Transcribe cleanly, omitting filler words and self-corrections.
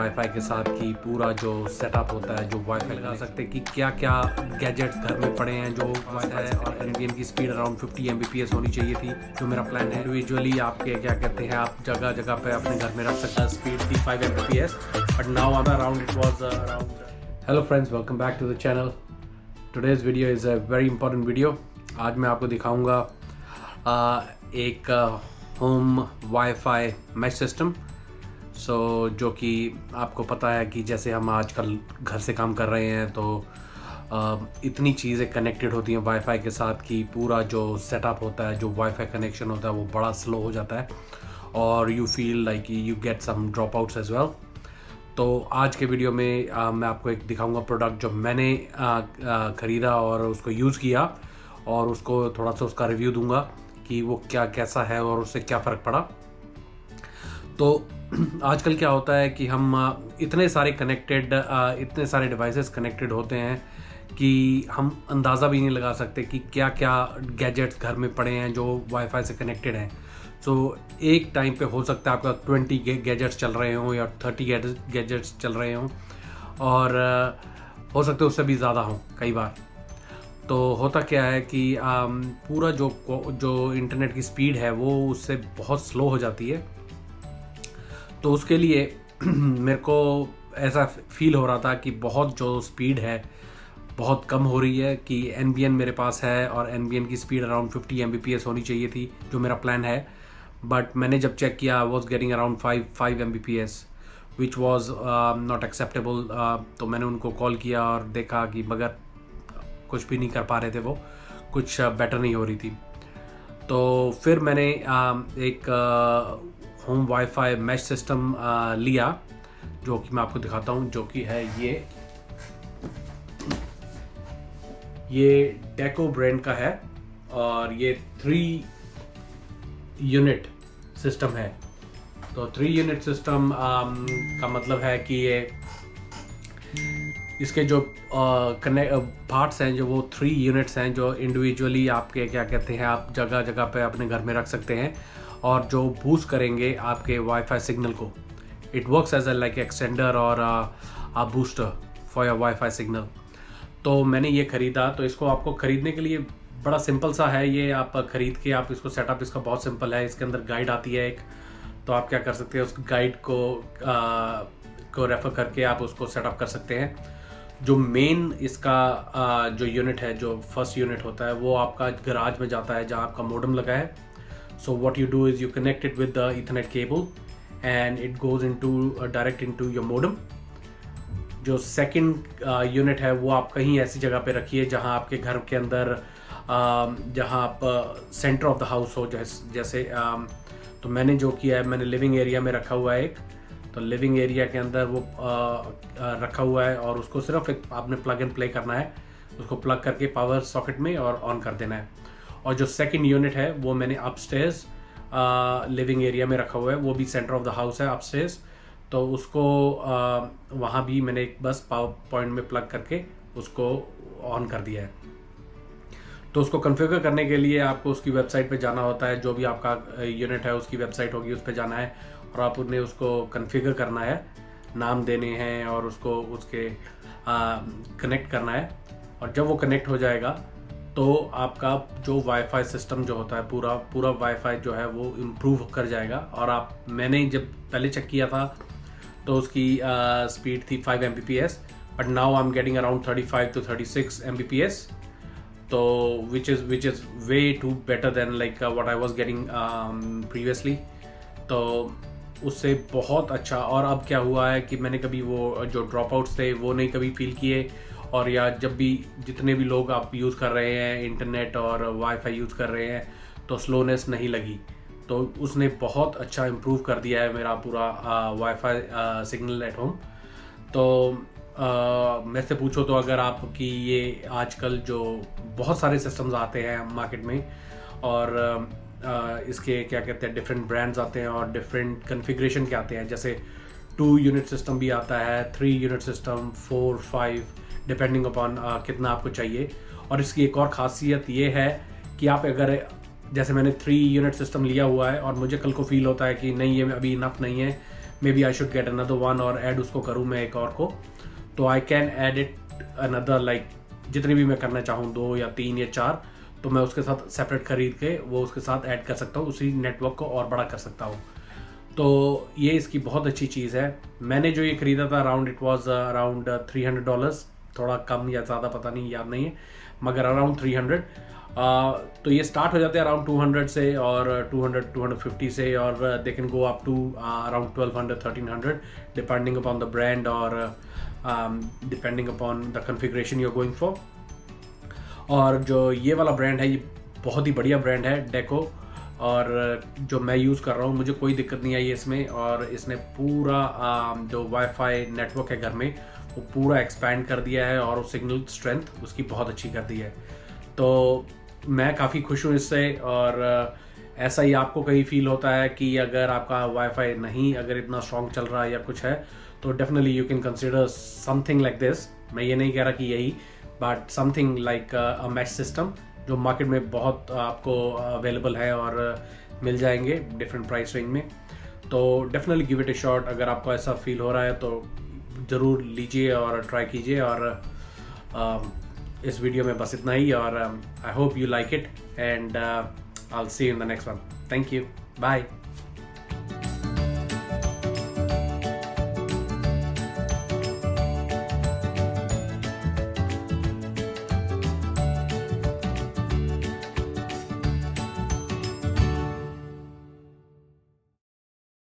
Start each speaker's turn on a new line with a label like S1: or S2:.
S1: Wifi के साथ की पूरा जो सेटअप होता है, जो वाईफाई लगा सकते हैं कि क्या क्या गैजेट्स घर में पड़े हैं जो है। और एनबीएन की स्पीड अराउंड 50 Mbps होनी चाहिए थी, जो मेरा प्लान है। इंडिविजुअली आपके क्या कहते हैं, आप जगह जगह पे अपने घर में रख सकते हैं। स्पीड थी 5 Mbps, but now around it was around. Hello friends, welcome back to the channel. Today's video is a very important video. आज मैं आपको दिखाऊंगा एक होम वाईफाई मैश सिस्टम। जो कि आपको पता है कि जैसे हम आजकल घर से काम कर रहे हैं तो इतनी चीज़ें कनेक्टेड होती हैं वाईफाई के साथ कि पूरा जो सेटअप होता है, जो वाईफाई कनेक्शन होता है, वो बड़ा स्लो हो जाता है और you feel like you get some drop outs as well. तो आज के वीडियो में मैं आपको एक दिखाऊंगा प्रोडक्ट जो मैंने ख़रीदा और उसको यूज़ किया, और उसको थोड़ा सा उसका रिव्यू दूंगा कि वो कैसा है और उससे क्या फ़र्क पड़ा। तो आजकल क्या होता है कि हम इतने सारे डिवाइसेस कनेक्टेड होते हैं कि हम अंदाज़ा भी नहीं लगा सकते कि क्या क्या गैजेट्स घर में पड़े हैं जो वाईफाई से कनेक्टेड हैं। एक टाइम पे हो सकता है आपका 20 गैजेट्स चल रहे हों या 30 गैजेट्स चल रहे हों, और हो सकते उससे भी ज़्यादा हों कई बार। तो होता क्या है कि पूरा जो इंटरनेट की स्पीड है वो उससे बहुत स्लो हो जाती है। तो उसके लिए मेरे को ऐसा फील हो रहा था कि बहुत जो स्पीड है बहुत कम हो रही है, कि NBN मेरे पास है और NBN की स्पीड अराउंड 50 Mbps होनी चाहिए थी, जो मेरा प्लान है। बट मैंने जब चेक किया, I was getting around 5 Mbps which was not acceptable. तो मैंने उनको कॉल किया और देखा कि मगर कुछ भी नहीं कर पा रहे थे, वो कुछ बेटर नहीं हो रही थी। तो फिर मैंने एक होम वाईफाई मैश सिस्टम लिया, जो कि मैं आपको दिखाता हूँ, जो कि है ये डेको ब्रांड का है और ये 3 यूनिट सिस्टम है। तो 3 यूनिट सिस्टम का मतलब है कि ये इसके जो पार्ट्स हैं, जो वो 3 यूनिट्स हैं, जो इंडिविजुअली आपके क्या कहते हैं, आप जगह जगह पे अपने घर में रख सकते हैं और जो बूस्ट करेंगे आपके वाईफाई सिग्नल को। It works as a like extender और a booster for your WiFi signal. तो मैंने ये ख़रीदा। तो इसको आपको ख़रीदने के लिए बड़ा सिंपल सा है, ये आप ख़रीद के आप इसको सेटअप इसका बहुत सिंपल है। इसके अंदर गाइड आती है एक, तो आप क्या कर सकते हैं, उस गाइड को रेफ़र करके आप उसको सेटअप कर सकते हैं। जो मेन इसका जो यूनिट है, जो फर्स्ट यूनिट होता है, वो आपका गराज में जाता है जहाँ आपका मॉडेम लगा है। So what you do is you connect it with the Ethernet cable and it goes direct into your modem. जो सेकंड यूनिट है वो आप कहीं ऐसी जगह पे रखिए जहाँ आपके घर के अंदर जहाँ आप सेंटर ऑफ द हाउस हो, जैसे तो मैंने जो किया है, मैंने लिविंग एरिया में रखा हुआ है एक। तो लिविंग एरिया के अंदर वो रखा हुआ है और उसको सिर्फ एक आपने प्लग एंड प्ले करना है, उसको प्लग करके पावर सॉकेट में और ऑन कर देना है। और जो सेकंड यूनिट है वो मैंने अपस्टेयर्स लिविंग एरिया में रखा हुआ है, वो भी सेंटर ऑफ द हाउस है अपस्टेयर्स। तो उसको वहाँ भी मैंने एक बस पावर पॉइंट में प्लग करके उसको ऑन कर दिया है। तो उसको कॉन्फ़िगर करने के लिए आपको उसकी वेबसाइट पे जाना होता है, जो भी आपका यूनिट है उसकी वेबसाइट होगी, उस पर जाना है और आप उन्हें उसको कॉन्फ़िगर करना है, नाम देने हैं और उसको उसके कनेक्ट करना है। और जब वो कनेक्ट हो जाएगा तो आपका जो वाईफाई सिस्टम जो होता है, पूरा वाईफाई जो है वो इम्प्रूव कर जाएगा। और मैंने जब पहले चेक किया था तो उसकी स्पीड थी 5 Mbps, but now I am getting around 35 to 36 Mbps। तो which is way too better than like what I was getting previously. तो उससे बहुत अच्छा। और अब क्या हुआ है कि मैंने कभी वो जो ड्रॉप आउट्स थे वो नहीं कभी फील किए, और या जब भी जितने भी लोग आप यूज़ कर रहे हैं इंटरनेट और वाईफाई यूज़ कर रहे हैं तो स्लोनेस नहीं लगी। तो उसने बहुत अच्छा इम्प्रूव कर दिया है मेरा पूरा वाईफाई सिग्नल एट होम। तो मेरे से पूछो तो अगर आपकी ये आजकल जो बहुत सारे सिस्टम्स आते हैं मार्केट में, और इसके क्या कहते हैं डिफरेंट ब्रांड्स आते हैं और डिफरेंट कन्फिग्रेशन के आते हैं, जैसे 2 यूनिट सिस्टम भी आता है, 3 यूनिट सिस्टम, 4, 5 डिपेंडिंग अपॉन कितना आपको चाहिए। और इसकी एक और ख़ासियत ये है कि आप अगर जैसे मैंने 3 यूनिट सिस्टम लिया हुआ है और मुझे कल को फील होता है कि नहीं ये अभी इनफ नहीं है, may B I should get another one और ऐड उसको करूँ मैं एक और को, तो I can add it another like जितनी भी मैं करना चाहूँ 2 या 3 या 4, तो मैं उसके साथ सेपरेट खरीद के वो उसके साथ ऐड कर सकता हूँ, उसी नेटवर्क को और बड़ा कर सकता हूँ। तो ये इसकी बहुत अच्छी चीज़ है। मैंने जो ये ख़रीदा था इट वाज अराउंड $300, थोड़ा कम या ज़्यादा पता नहीं, याद नहीं है, मगर अराउंड 300। तो ये स्टार्ट हो जाते हैं अराउंड 200 से और 250 से, और they can go up to around 1200-1300 depending upon the brand और depending upon the configuration you are going for. और जो ये वाला ब्रांड है ये बहुत ही बढ़िया ब्रांड है, डेको, और जो मैं यूज़ कर रहा हूँ मुझे कोई दिक्कत नहीं आई है इसमें, और इसने पूरा जो वाईफाई नेटवर्क है घर में वो पूरा एक्सपैंड कर दिया है और सिग्नल स्ट्रेंथ उसकी बहुत अच्छी कर दी है। तो मैं काफ़ी खुश हूँ इससे। और ऐसा ही आपको कहीं फील होता है कि अगर आपका वाईफाई नहीं अगर इतना स्ट्रॉन्ग चल रहा है या कुछ है, तो definitely you can consider something like this. मैं ये नहीं कह रहा कि यही, but something like a mesh system जो मार्केट में बहुत आपको अवेलेबल है और मिल जाएंगे डिफरेंट प्राइस रेंज में। तो definitely give it A shot. अगर आपको ऐसा फील हो रहा है तो ज़रूर लीजिए और ट्राई कीजिए। और इस वीडियो में बस इतना ही, और I hope you like it and I will see you in the next one. Thank you, bye.